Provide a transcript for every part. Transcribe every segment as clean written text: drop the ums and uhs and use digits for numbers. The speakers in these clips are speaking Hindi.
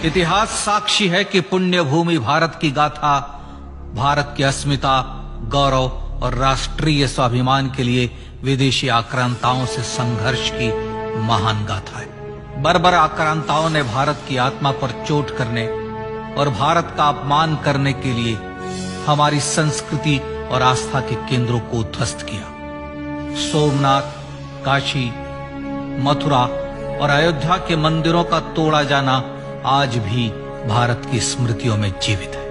इतिहास साक्षी है कि पुण्य भूमि भारत की गाथा भारत की अस्मिता, गौरव और राष्ट्रीय स्वाभिमान के लिए विदेशी आक्रांताओं से संघर्ष की महान गाथा है। बर्बर आक्रांताओं ने भारत की आत्मा पर चोट करने और भारत का अपमान करने के लिए हमारी संस्कृति और आस्था के केंद्रों को ध्वस्त किया। सोमनाथ, काशी, मथुरा और अयोध्या के मंदिरों का तोड़ा जाना आज भी भारत की स्मृतियों में जीवित है।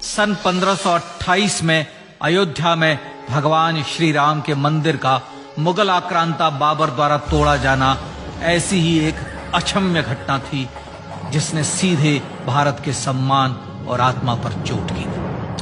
सन 1528 में अयोध्या में भगवान श्री राम के मंदिर का मुगल आक्रांता बाबर द्वारा तोड़ा जाना ऐसी ही एक अक्षम्य घटना थी जिसने सीधे भारत के सम्मान और आत्मा पर चोट की।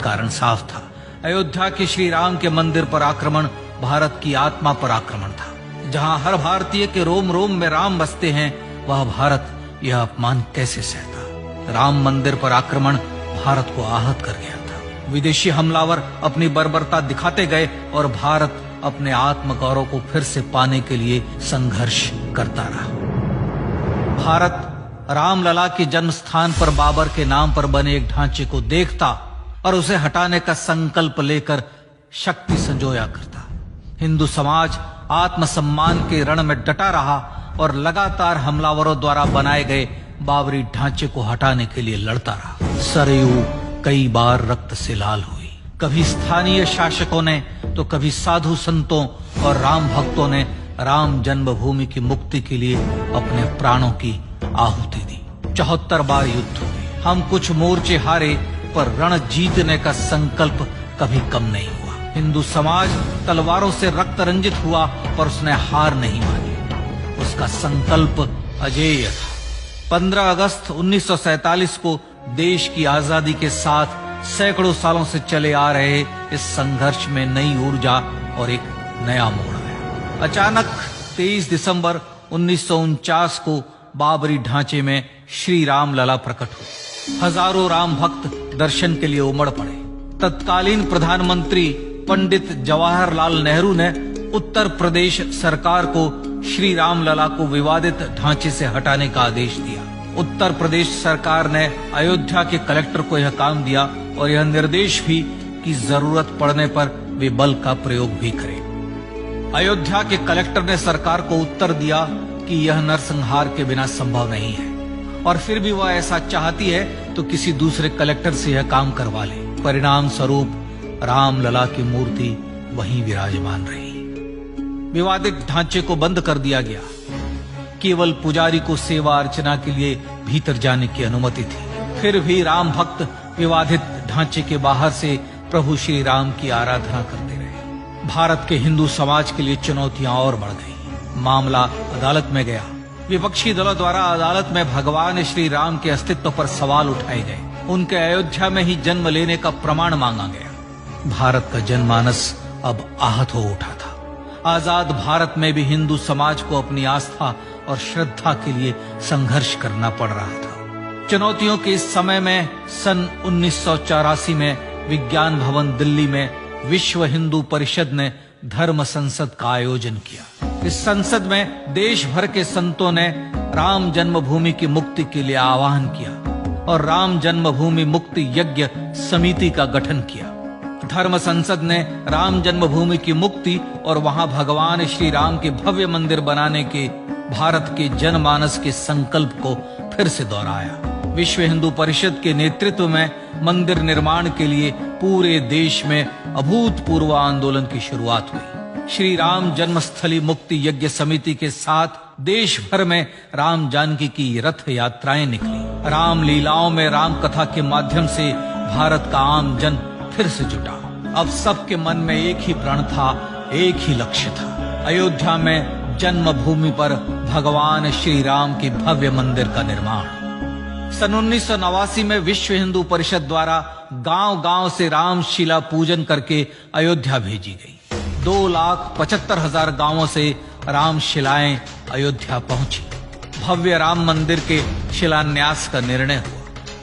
कारण साफ था, अयोध्या के श्री राम के मंदिर पर आक्रमण भारत की आत्मा पर आक्रमण था। जहां हर भारतीय के रोम रोम में राम बसते हैं, वह भारत यह अपमान कैसे सहता। राम मंदिर पर आक्रमण भारत को आहत कर गया था। विदेशी हमलावर अपनी बर्बरता दिखाते गए और भारत अपने आत्म गौरव को फिर से पाने के लिए संघर्ष करता रहा। भारत रामलला के जन्म स्थान पर बाबर के नाम पर बने एक ढांचे को देखता और उसे हटाने का संकल्प लेकर शक्ति संजोया करता। हिंदू समाज आत्मसम्मान के रण में डटा रहा और लगातार हमलावरों द्वारा बनाए गए बाबरी ढांचे को हटाने के लिए लड़ता रहा। सरयू कई बार रक्त से लाल हुई। कभी स्थानीय शासकों ने तो कभी साधु संतों और राम भक्तों ने राम जन्मभूमि की मुक्ति के लिए अपने प्राणों की आहुति दी। 74 बार युद्ध हुए। हम कुछ मोर्चे हारे, पर रण जीतने का संकल्प कभी कम नहीं हुआ। हिंदू समाज तलवारों से रक्त रंजित हुआ, पर उसने हार नहीं मानी। उसका संकल्प अजेय था। 15 अगस्त 1947 को देश की आजादी के साथ सैकड़ों सालों से चले आ रहे इस संघर्ष में नई ऊर्जा और एक नया मोड़ आया। अचानक 23 दिसंबर 1949 को बाबरी ढांचे में श्री राम लला प्रकट हुए। हजारों राम भक्त दर्शन के लिए उमड़ पड़े। तत्कालीन प्रधानमंत्री पंडित जवाहरलाल नेहरू ने उत्तर प्रदेश सरकार को श्री राम लला को विवादित ढांचे से हटाने का आदेश दिया। उत्तर प्रदेश सरकार ने अयोध्या के कलेक्टर को यह काम दिया और यह निर्देश भी कि जरूरत पड़ने पर वे बल का प्रयोग भी करें। अयोध्या के कलेक्टर ने सरकार को उत्तर दिया कि यह नरसंहार के बिना संभव नहीं है और फिर भी वह ऐसा चाहती है तो किसी दूसरे कलेक्टर से यह काम करवा ले। परिणाम स्वरूप रामलला की मूर्ति वहीं विराजमान रही। विवादित ढांचे को बंद कर दिया गया। केवल पुजारी को सेवा अर्चना के लिए भीतर जाने की अनुमति थी। फिर भी राम भक्त विवादित ढांचे के बाहर से प्रभु श्री राम की आराधना करते रहे। भारत के हिंदू समाज के लिए चुनौतियां और बढ़ गई। मामला अदालत में गया। विपक्षी दलों द्वारा अदालत में भगवान श्री राम के अस्तित्व पर सवाल उठाए गए। उनके अयोध्या में ही जन्म लेने का प्रमाण मांगा गया। भारत का जनमानस अब आहत हो उठा था। आजाद भारत में भी हिंदू समाज को अपनी आस्था और श्रद्धा के लिए संघर्ष करना पड़ रहा था। चुनौतियों के इस समय में सन 1984 में विज्ञान भवन दिल्ली में विश्व हिंदू परिषद ने धर्म संसद का आयोजन किया। इस संसद में देश भर के संतों ने राम जन्मभूमि की मुक्ति के लिए आह्वान किया और राम जन्मभूमि मुक्ति यज्ञ समिति का गठन किया। धर्म संसद ने राम जन्मभूमि की मुक्ति और वहां भगवान श्री राम के भव्य मंदिर बनाने के भारत के जनमानस के संकल्प को फिर से दोहराया। विश्व हिंदू परिषद के नेतृत्व में मंदिर निर्माण के लिए पूरे देश में अभूतपूर्व आंदोलन की शुरुआत हुई। श्री राम जन्मस्थली मुक्ति यज्ञ समिति के साथ देश भर में राम जानकी की रथ यात्राएं निकली। राम लीलाओं में राम कथा के माध्यम से भारत का आम जन फिर से जुटा। अब सबके मन में एक ही प्रण था, एक ही लक्ष्य था। अयोध्या में जन्मभूमि पर भगवान श्री राम के भव्य मंदिर का निर्माण। सन 1989 में विश्व हिंदू परिषद द्वारा गांव-गांव से रामशिला पूजन करके अयोध्या भेजी गई। 2,75,000 गांवों से रामशिलाएं अयोध्या पहुंची। भव्य राम मंदिर के शिलान्यास का निर्णय हुआ।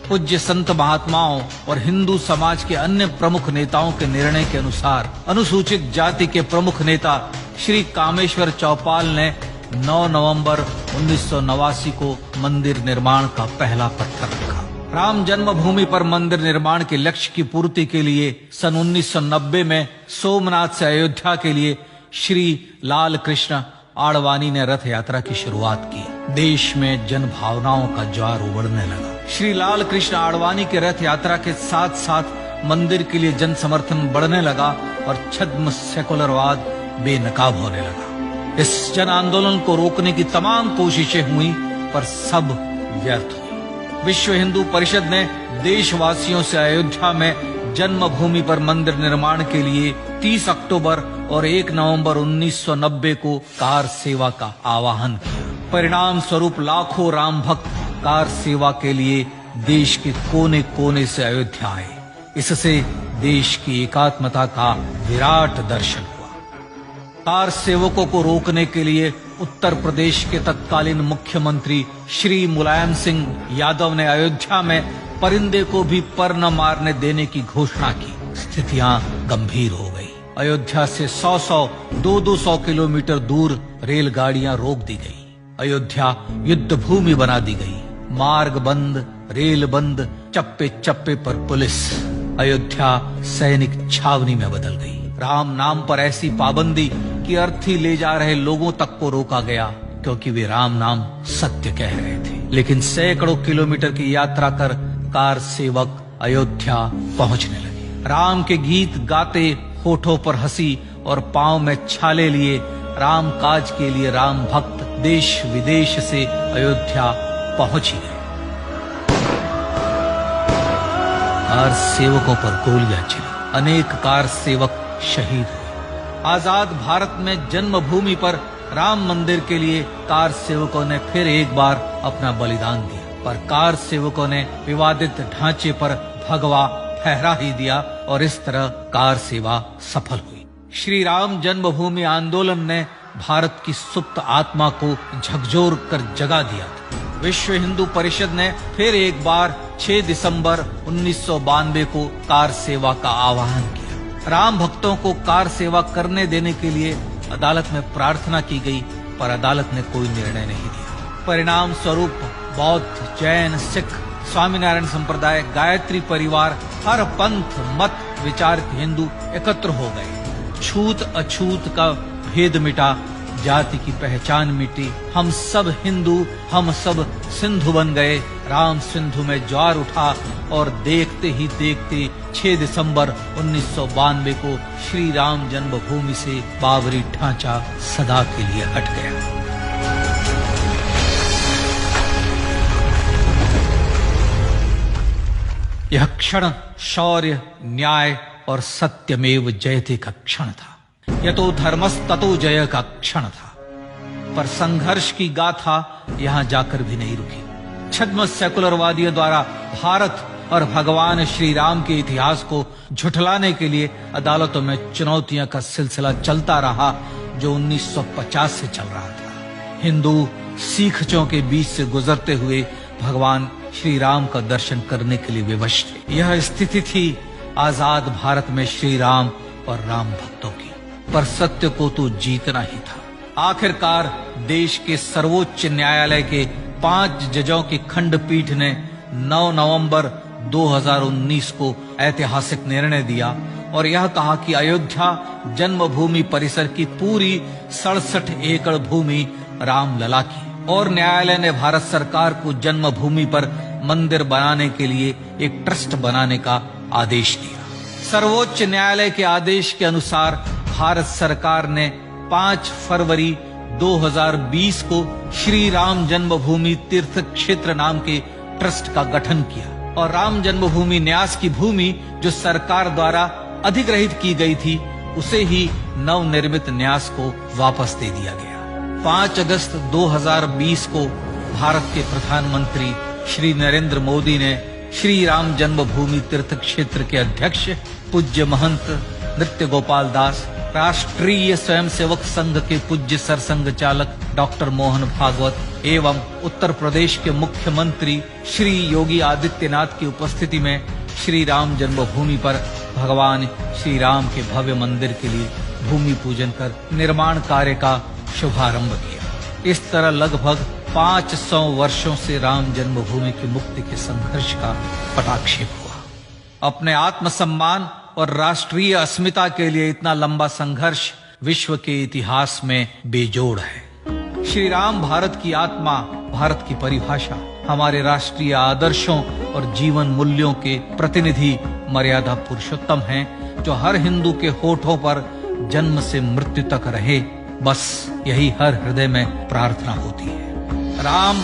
पूज्य संत महात्माओं और हिंदू समाज के अन्य प्रमुख नेताओं के निर्णय के अनुसार अनुसूचित जाति के प्रमुख नेता श्री कामेश्वर चौपाल ने 9 नवंबर 1989 को मंदिर निर्माण का पहला पत्थर रखा। राम जन्मभूमि पर मंदिर निर्माण के लक्ष्य की पूर्ति के लिए सन 1990 में सोमनाथ से अयोध्या के लिए श्री लाल कृष्ण आडवाणी ने रथ यात्रा की शुरुआत की। देश में जन भावनाओं का ज्वार उमड़ने लगा। श्री लाल कृष्ण आडवाणी के रथ यात्रा के साथ साथ मंदिर के लिए जन समर्थन बढ़ने लगा और छद्म सेकुलरवाद बेनकाब होने लगा। इस जन आंदोलन को रोकने की तमाम कोशिशें हुई, पर सब व्यर्थ हुई। विश्व हिंदू परिषद ने देशवासियों से अयोध्या में जन्मभूमि पर मंदिर निर्माण के लिए 30 अक्टूबर और 1 नवंबर 1990 को कार सेवा का आह्वान किया। परिणाम स्वरूप लाखों राम भक्त कार सेवा के लिए देश के कोने कोने से अयोध्या आए। इससे देश की एकात्मता का विराट दर्शन हुआ। कार सेवकों को रोकने के लिए उत्तर प्रदेश के तत्कालीन मुख्यमंत्री श्री मुलायम सिंह यादव ने अयोध्या में परिंदे को भी पर न मारने देने की घोषणा की। स्थितियां गंभीर हो गई। अयोध्या से 100-100, 200-200 किलोमीटर दूर रेलगाड़ियां रोक दी गई। अयोध्या युद्ध भूमि बना दी गई। मार्ग बंद, रेल बंद, चप्पे चप्पे पर पुलिस। अयोध्या सैनिक छावनी में बदल गई। राम नाम पर ऐसी पाबंदी कि अर्थी ले जा रहे लोगों तक को रोका गया, क्योंकि वे राम नाम सत्य कह रहे थे। लेकिन सैकड़ों किलोमीटर की यात्रा कर कार सेवक अयोध्या पहुंचने लगे। राम के गीत गाते, होठों पर हंसी और पांव में छाले लिए राम काज के लिए राम भक्त देश विदेश से अयोध्या पहुंच ही गए। कार सेवकों पर गोलियां चली। अनेक कार सेवक शहीद हुए। आजाद भारत में जन्मभूमि पर राम मंदिर के लिए कार सेवकों ने फिर एक बार अपना बलिदान दिया, पर कार सेवकों ने विवादित ढांचे पर भगवा फहरा ही दिया और इस तरह कार सेवा सफल हुई। श्री राम जन्मभूमि आंदोलन ने भारत की सुप्त आत्मा को झकझोर कर जगा दिया। विश्व हिंदू परिषद ने फिर एक बार 6 दिसंबर 1992 को कार सेवा का आह्वान किया। राम भक्तों को कार सेवा करने देने के लिए अदालत में प्रार्थना की गई, पर अदालत ने कोई निर्णय नहीं दिया। परिणाम स्वरूप बौद्ध, जैन, सिख, स्वामीनारायण संप्रदाय, गायत्री परिवार, हर पंथ मत विचार के हिंदू एकत्र हो गए। छूत अछूत का भेद मिटा, जाति की पहचान मिटी। हम सब हिंदू, हम सब सिंधु बन गए। राम सिंधु में ज्वार उठा और देखते ही देखते 6 दिसंबर 1992 को श्री राम जन्मभूमि से बाबरी ढांचा सदा के लिए हट गया। यह क्षण शौर्य, न्याय और सत्यमेव जयते का क्षण था। यतो धर्मस्ततो जय का क्षण था। पर संघर्ष की गाथा यहां जाकर भी नहीं रुकी। छद्म सेकुलरवादियों द्वारा भारत और भगवान श्री राम के इतिहास को झुठलाने के लिए अदालतों में चुनौतियों का सिलसिला चलता रहा, जो 1950 से चल रहा था। हिंदू सिखों के बीच से गुजरते हुए भगवान श्री राम का दर्शन करने के लिए विवश थे। यह स्थिति थी आजाद भारत में श्री राम और राम भक्तों की। पर सत्य को तो जीतना ही था। आखिरकार देश के सर्वोच्च न्यायालय के 5 जजों की खंडपीठ ने 9 नवंबर 2019 को ऐतिहासिक निर्णय दिया और यह कहा कि अयोध्या जन्मभूमि परिसर की पूरी 67 एकड़ भूमि रामलला की। और न्यायालय ने भारत सरकार को जन्मभूमि पर मंदिर बनाने के लिए एक ट्रस्ट बनाने का आदेश दिया। सर्वोच्च न्यायालय के आदेश के अनुसार भारत सरकार ने 5 फरवरी 2020 को श्री राम जन्मभूमि तीर्थ क्षेत्र नाम के ट्रस्ट का गठन किया और राम जन्मभूमि न्यास की भूमि जो सरकार द्वारा अधिग्रहित की गई थी, उसे ही नवनिर्मित न्यास को वापस दे दिया गया। 5 अगस्त 2020 को भारत के प्रधानमंत्री श्री नरेंद्र मोदी ने श्री राम जन्मभूमि तीर्थ क्षेत्र के अध्यक्ष पूज्य महंत नृत्य गोपाल दास, राष्ट्रीय स्वयंसेवक संघ के पूज्य सरसंघ चालक डॉक्टर मोहन भागवत एवं उत्तर प्रदेश के मुख्यमंत्री श्री योगी आदित्यनाथ की उपस्थिति में श्री राम जन्मभूमि पर भगवान श्री राम के भव्य मंदिर के लिए भूमि पूजन कर निर्माण कार्य का शुभारंभ किया। इस तरह लगभग 500 वर्षों से राम जन्मभूमि की मुक्ति के संघर्ष का पटाक्षेप हुआ। अपने आत्मसम्मान और राष्ट्रीय अस्मिता के लिए इतना लंबा संघर्ष विश्व के इतिहास में बेजोड़ है। श्री राम भारत की आत्मा, भारत की परिभाषा, हमारे राष्ट्रीय आदर्शों और जीवन मूल्यों के प्रतिनिधि मर्यादा पुरुषोत्तम हैं, जो हर हिंदू के होठों पर जन्म से मृत्यु तक रहे। बस यही हर हृदय में प्रार्थना होती है। राम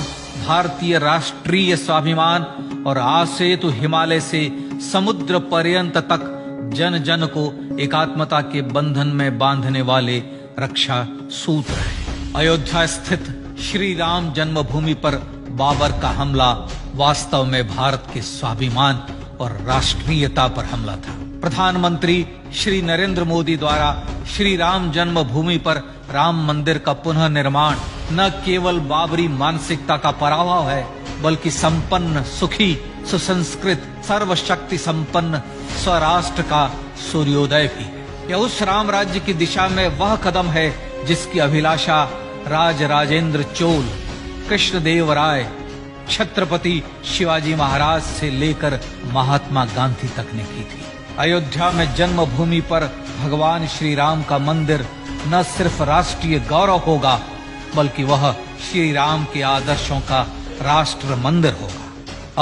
भारतीय राष्ट्रीय स्वाभिमान और आसेतु हिमालय से समुद्र पर्यंत तक जन जन को एकात्मता के बंधन में बांधने वाले रक्षा सूत्र है। अयोध्या स्थित श्री राम जन्मभूमि पर बाबर का हमला वास्तव में भारत के स्वाभिमान और राष्ट्रीयता पर हमला था। प्रधानमंत्री श्री नरेंद्र मोदी द्वारा श्री राम जन्मभूमि पर राम मंदिर का पुनः निर्माण न केवल बाबरी मानसिकता का पराभव है, बल्कि संपन्न, सुखी, सुसंस्कृत, सर्वशक्ति संपन्न स्वराष्ट्र का सूर्योदय भी है। यह उस राम राज्य की दिशा में वह कदम है जिसकी अभिलाषा राज राजेंद्र चोल, कृष्णदेव राय, छत्रपति शिवाजी महाराज से लेकर महात्मा गांधी तक ने की थी। अयोध्या में जन्मभूमि पर भगवान श्री राम का मंदिर न सिर्फ राष्ट्रीय गौरव होगा, बल्कि वह श्री राम के आदर्शों का राष्ट्र मंदिर होगा।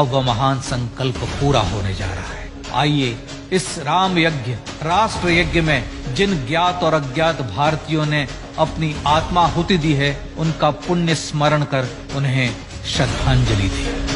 अब वह महान संकल्प पूरा होने जा रहा है। आइए इस राम यज्ञ, राष्ट्र यज्ञ में जिन ज्ञात और अज्ञात भारतीयों ने अपनी आत्माहुति दी है, उनका पुण्य स्मरण कर उन्हें श्रद्धांजलि दी।